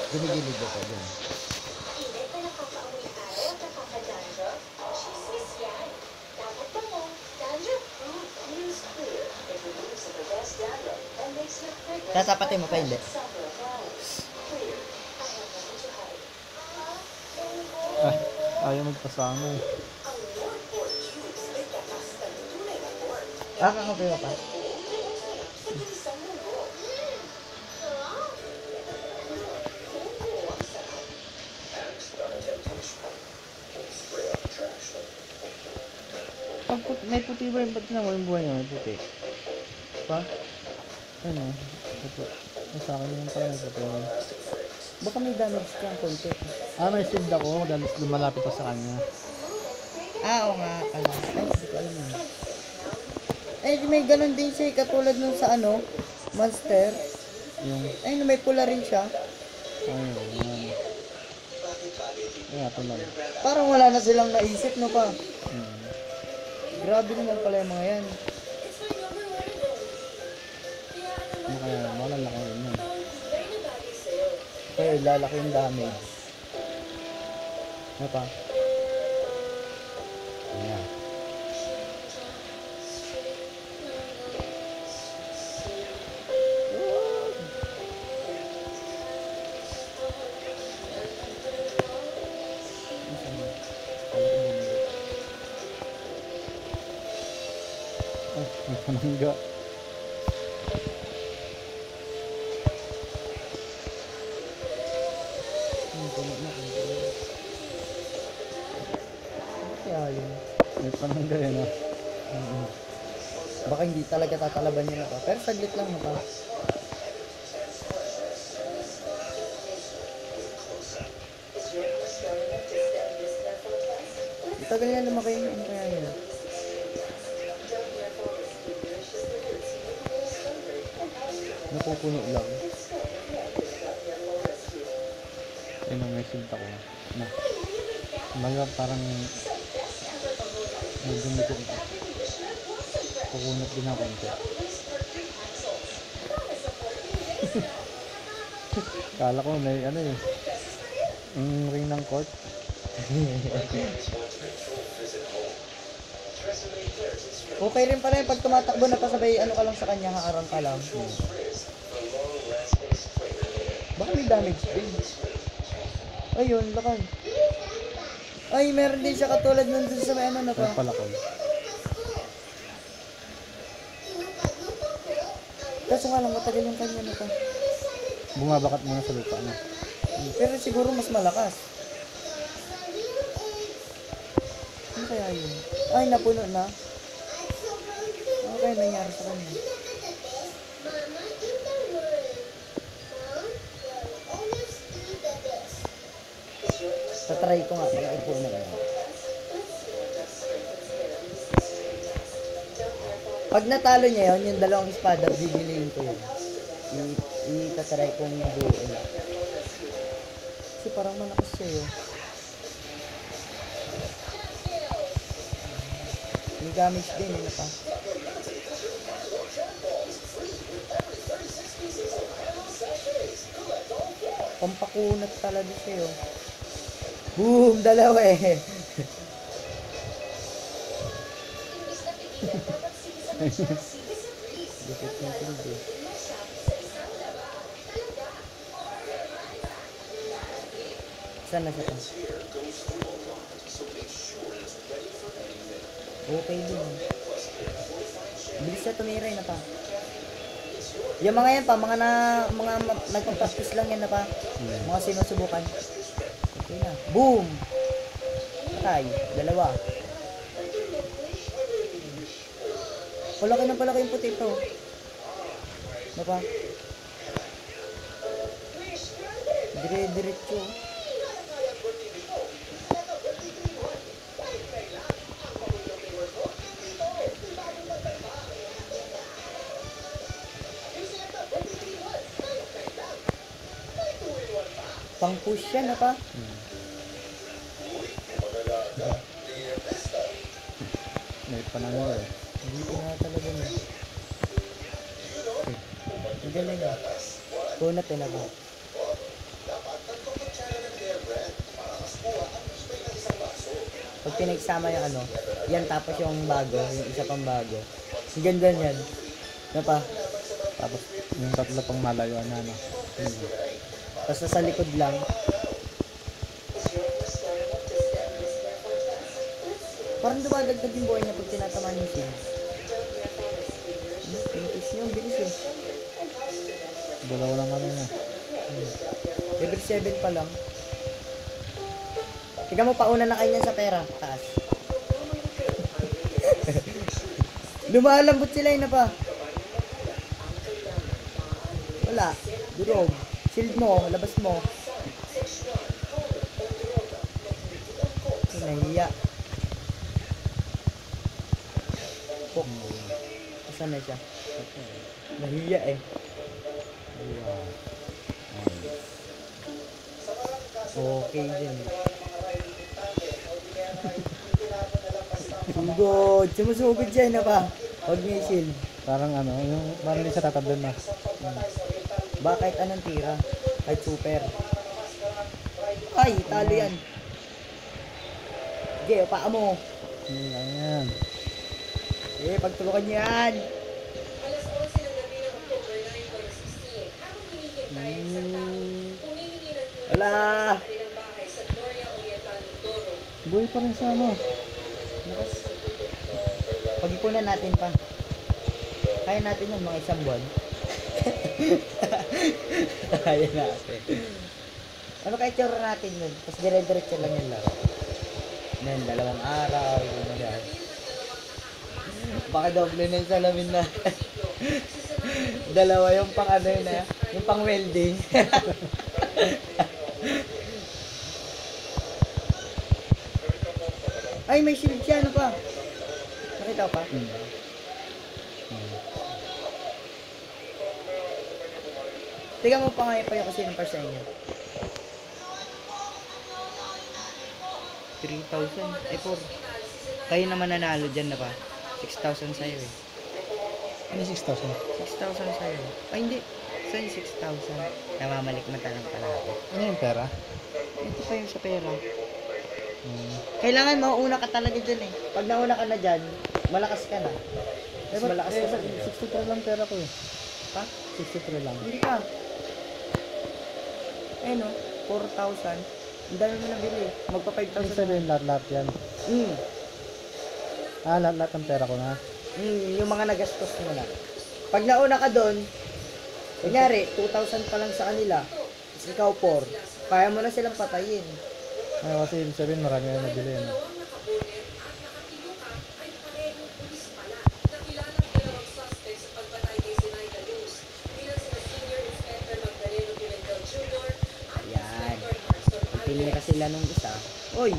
Gumigilid ba pa dyan? Init na nakakaamoy araw at nakaka-dandruff? Chismis yan. Dapat ba mo? Dandruff proof. Use clear. It removes the best dandruff and makes your fragrance Tatapatin mo pa hindi? summer flowers. Clear. I have nothing to hide. Ayaw magpasama eh. Ang Lord Board Tubes ay tatas ng tunay na pork. Kakape mo pa? Isang mundo. May puti ba yung ba't na yung buhay niya? May puti. Pa? Ano? Puti. Sa akin yung pala may puti. Baka may damage kang konti. May shield ako dahil lumalapit ako sa kanya. Oo nga pala. Ay, hindi ko alam yun. Eh, may ganun din siya, katulad nung sa ano, Monster. Yung, Ay, may pula rin siya. yan. Ito lang. Parang wala na silang naisip, no pa? Hmm. Grabe naman pala yung mga yan. Ano kaya? Malalaki rin yun. Kaya lalaki yung damage. Ano pa? Ayan. May panangga. Kaya yun. May panangga yan ah. Baka hindi talaga tatalaban niya na pa. Pero saglit lang na pa. Itagal niya lumaki yun. Ano kaya yun? Napupuno lang. Ayun ang may shield ako. Na. Kumbaga parang may dumito. Pupunot din ako konti. Kala ko may ano eh. Yung ring ng court. Okay rin pala yung pag tumatakbo na pasabay ano ka lang sa kanya, haarang ka lang. Baka may damage din. Ayun, lakan. Ay, meron din siya katulad nun dun sa may ano na pa. Kaya pala ko. Kaso nga lang, matagal yung kanya na pa. Bumabakat muna sa lupa na. Pero siguro mas malakas. Ano kaya yun? Ay, napuno na. Ano kaya nangyari sa kanya? Tatry ko nga, pag-ipo na lang. Pag natalo niya yun, yung dalawang espada, bibiliin ko yun. Itatry kong buuin. Kasi parang malakas siya yun. May damage din, yun na pa. Pampakunat talaga siya yun. Boom! Dalawa eh. Dikit na silbi. Saan na siya pa? Okay din. Bilis siya tumiray na pa. Yung mga yan pa, mga nagpa-practice lang yan na pa. Mga sinusubukan. Okay na. Boom! Patay. Dalawa. Palaki na palaki yung puti ito. Ano pa? Dire-diretso. Pang-push yan, apa? May panangga eh. Hindi ko na talaga na. Hindi galing ah. Kunat na ba? Pag pinagsama yung ano, yan tapos yung bago, yung isa pang bago. Ang ganda niyan. Ano pa? Tapos yung tatlo pang malayuan na ano. Tapos sa likod lang. Parang dumadagdag yung buhay niya pag tinatamaan yung sim. Pinipis niyo, ang bilis eh. Dalawa lang kami na. Level 7 pa lang. Tingnan mo, pauna na kayo niyan sa pera. Taas. Lumalambot sila yun na pa. Wala. Durog. Shield mo. Labas mo. Ay, nahiya. Pok. Asan na siya? Nahiya eh. Okay din. Sugod. Sumusugod siya na pa. Huwag niya shield. Parang ano, yung parang hindi siya tatablan na. Bakit anong tira? Kahit super. Ay, talo yan. Sige, paa mo. Ayan. Eh, pagtulukan niyo yan. Alas 11 ng gabi ng October 9, 2016, habang hinihintay sa tao, humihingi ng tulong Wala. sa kanilang bahay sa Gloria Oriental, Mindoro. Buhay pa rin sa ano. Lakas. Pag-ipunan natin pa. Kaya natin yung mga isang buwan. Kaya natin. Ano kaya tsura natin nun? Tapos dire-diretso lang yung laro. Then, 2 araw. Yun yan. Baka doble na yung salamin na. 2 yung pang ano yun na. Yung pang welding. Ay, may shield siya. Ano pa? Nakita ko pa? Tingnan mo pa nga pa yung kasi yung par sa inyo. 3,000. Ay, 4. Kayo naman nanalo dyan na pa. 6,000 sa'yo eh. Ano 6,000? 6,000 sa'yo. Ay, hindi. Sa'yo 6,000. Namamalik mata lang pala ako. Ano yung pera? Ito pa yung sa pera. Kailangan mauuna ka talaga dyan eh. Pag nauna ka na dyan, malakas ka na. Mas malakas ka sa 63 lang pera ko eh. Ha? 63 lang. Hindi ka. Eh no, 4,000. Ang dami mo nabili. Magpa Ano 5,000. sabihin lahat-lahat yan? Mm. Lahat-lahat ng pera ko na. Yung mga nagastos mo na. Pag nauna ka doon, kunyari, 2,000 pa lang sa kanila. Tapos ikaw 4. Kaya mo na silang patayin. Ay, kasi ibig sabihin marami na nabili yan. Dalawang nakabonet at nakatiluka ay parehong pulis pala. Nakilalang dalawang suspect sa pagpatay kay Zenaida Luz. Bilang sina Senior Inspector Magdaleno Pimentel Jr. at Yan. Inspector Marston Tinira sila nung isa. Oy!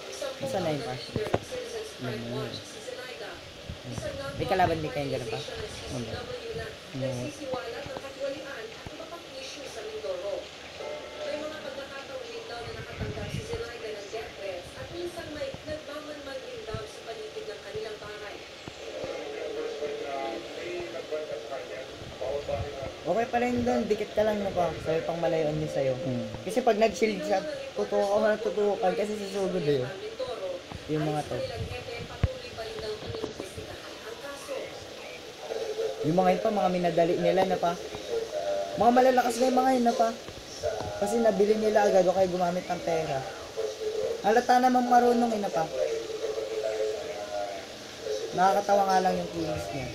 Isang Isa na yun pa. leader ng Citizens Crime Watch, si Zenaida. Isang May kalaban din kayong ganun pa? CCW na nagsisiwalat ng katwalian at iba pang issue sa Mindoro. May mga pagkakataon din daw na nakatanggap si Zenaida ng death threats at minsan may nagmamanman din daw sa paligid ng kanilang bahay. Okay pala yun doon. Dikit ka lang na pa. Sabi pang malayoan din sa'yo. Kasi pag nag-shield siya, tutukan ka na tutukan kasi susugod eh. Mindoro, Yung mga to. kanilang hepe patuloy pa rin daw iniimbestigahan ang kaso. Yung mga yun pa, mga minadali nila na pa. Mga malalakas na yung mga yun na pa. Kasi nabili nila agad o kaya gumamit ng pera. Halata namang marunong yun na pa. Nakakatawa nga lang yung kinis niya.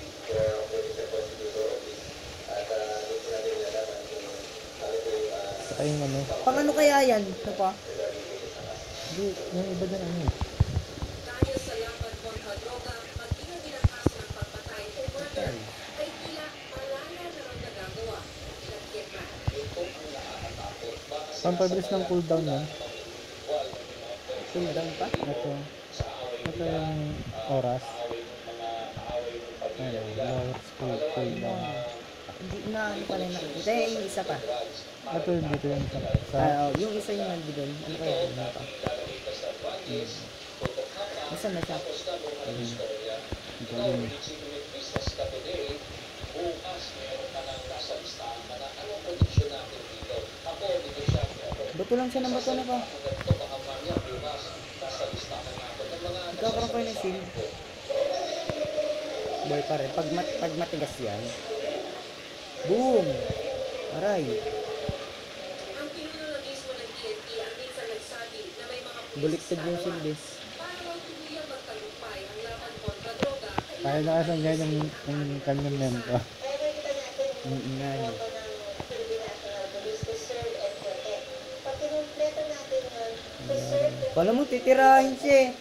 Saka yung ano. Pang ano kaya yan? Na pa? Hindi, yung iba dyan ano eh. Dahil sa laban kontra droga, maging ang ginakaso ng pagpatay o murder ay tila malala na ang nagagawa. Lagyan na. Pampabilis ng cooldown yan. Cooldown pa? Ito yung oras. Ayun, lower speed cooldown. Hindi na, ano pala yung nakikita. Yung isa pa. Ito yung dito yung sa Yung isa yung nandun. Ano kaya yun? Ano pa? Nasaan na siya? ito yung ko lang siya ng bato na pa. Magkakaroon kayo ng shield. Boy pa rin. Pag matigas yan. Boom! Aray. Ang pinuno mismo ng TNT ang minsan nagsabi na may mga Baliktad yung shield eh. para raw tuluyang magtagumpay ang laban kontra droga. Kaya na kasi ganyan yung kanyang member. Nga yun. Kala mo titirahin siya eh.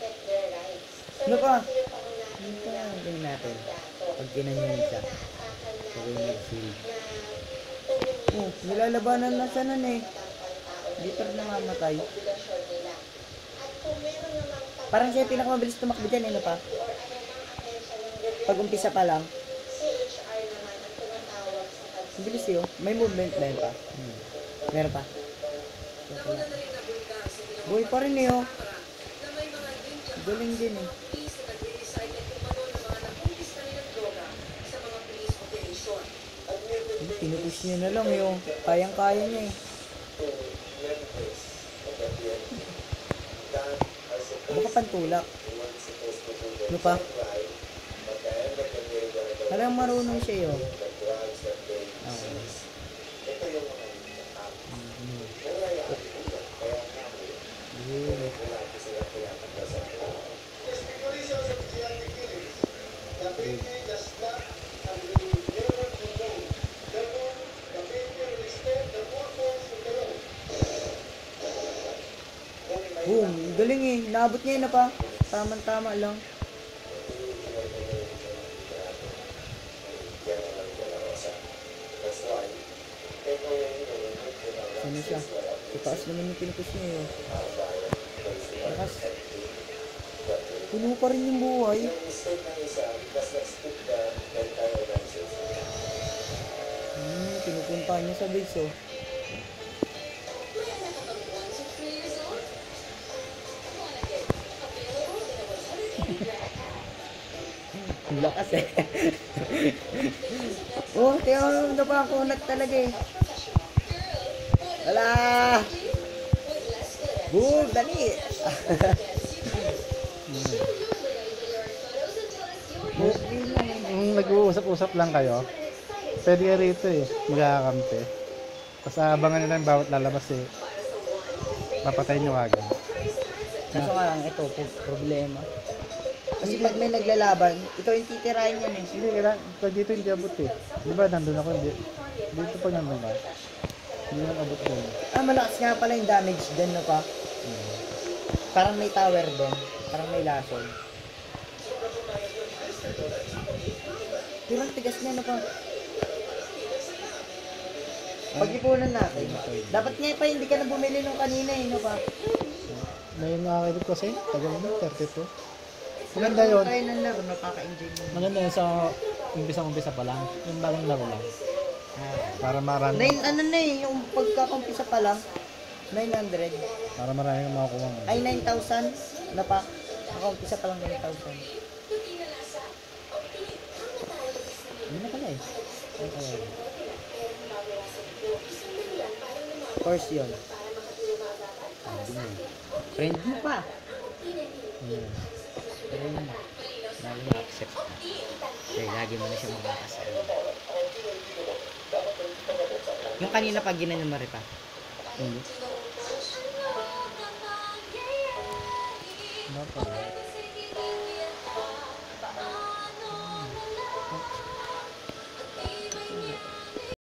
Ano pa? Ano pa ang gawin natin? Pag ginanyan siya. Pagawin nag-shield. Oh, nilalabanan na siya nun eh. Hindi pa rin namamatay. Parang siya yung pinakamabilis tumakbo dyan eh, no pa? Pag umpisa pa lang. Ang bilis yun. May movement ba yun pa? Meron pa. Nauna na rin na bulga sa Buhay pa rin eh oh. na may mga ninja Galing din eh. police na nagre-recycle kung ano ng mga nakumpista nilang droga sa mga police operation. Pinupush niya na lang yung kayang-kaya niya eh. Baka pantulak. Ano pa? Parang marunong siya yun. Okay. Boom, galing eh. Naabot niya yun na pa. Tama-tama lang. Ano siya? Itaas naman yung pinupush niya yun. Lakas. Puno pa rin yung buhay. Pinupunta niya sa base oh. Ang lakas eh. Oh, tiyo na pa ang kunat talaga eh. Wala! Boom! Dali! Okay lang eh. Kung nag-uusap-usap lang kayo, pwede ka rito eh, magkakampi. Tapos abangan nila yung bawat lalabas eh. Papatayin nyo agad. Kaso nga lang, ito, problema. Kasi pag may naglalaban, ito yung titirahin yan eh. Hindi, kailangan, pag dito hindi abot eh. Di ba nandun ako, hindi. Dito pag nandun ka, hindi lang abot doon. Ah, malakas nga pala yung damage din na pa. Parang may tower din. Parang may lason. Pero ang tigas niya na pa. Pag-ipunan natin. Dapat nga pa hindi ka na bumili nung kanina eh, no pa? May nakakilip kasi, tagal mo, 32. Maganda yun. Tayo ng laro, nakaka-enjoy mo. Maganda yun sa umpisa pa lang. Yung bagong laro lang. Para marami. Ano na eh, yung pagkakampisa pa lang. 900. Para marami kang makukuha mo. Ay, 9,000. Na pa? Nakaumpisa pa lang 9,000. Hindi na pala eh. Ay, ay. Course yun. Friend mo pa. Pero yun na. Lagi ma-accept ka. Kaya lagi mo na siya makakasama. Yung kanina pag ginanyan mo rin pa. Hindi. Dapat.